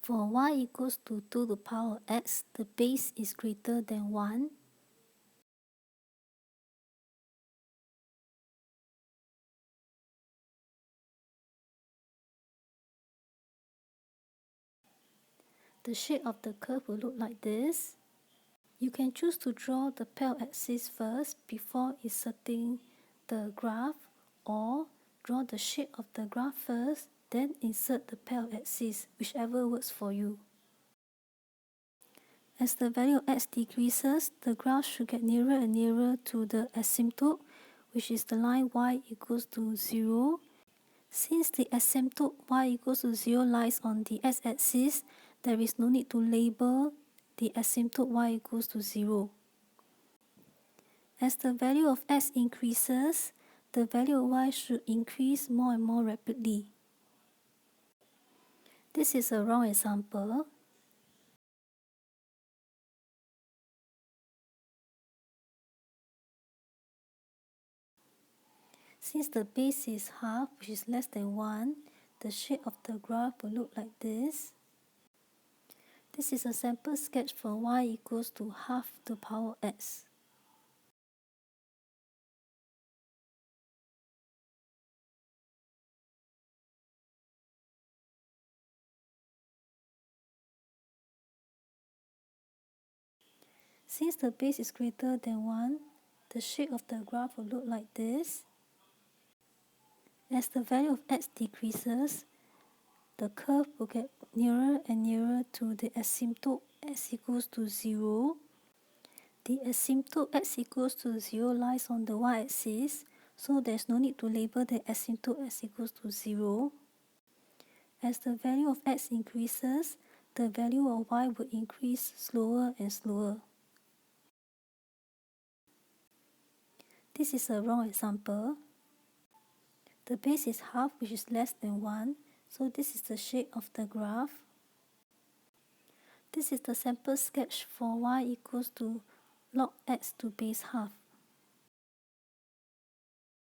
For y equals to 2 to the power x, the base is greater than 1. The shape of the curve will look like this. You can choose to draw the pale axis first before inserting the graph, or draw the shape of the graph first, then insert the pale axis, whichever works for you. As the value of x decreases, the graph should get nearer and nearer to the asymptote, which is the line y equals to 0. Since the asymptote y equals to 0 lies on the x-axis, there is no need to label the asymptote y equals to 0. As the value of x increases, the value of y should increase more and more rapidly. This is a wrong example. Since the base is half, which is less than 1, the shape of the graph will look like this. This is a sample sketch for y equals to half the power x. Since the base is greater than 1, the shape of the graph will look like this. As the value of x decreases, the curve will get nearer and nearer to the asymptote x equals to 0. The asymptote x equals to 0 lies on the y-axis, so there's no need to label the asymptote x equals to 0. As the value of x increases, the value of y will increase slower and slower. This is a wrong example. The base is half, which is less than 1, so this is the shape of the graph. This is the sample sketch for y equals to log x to base half.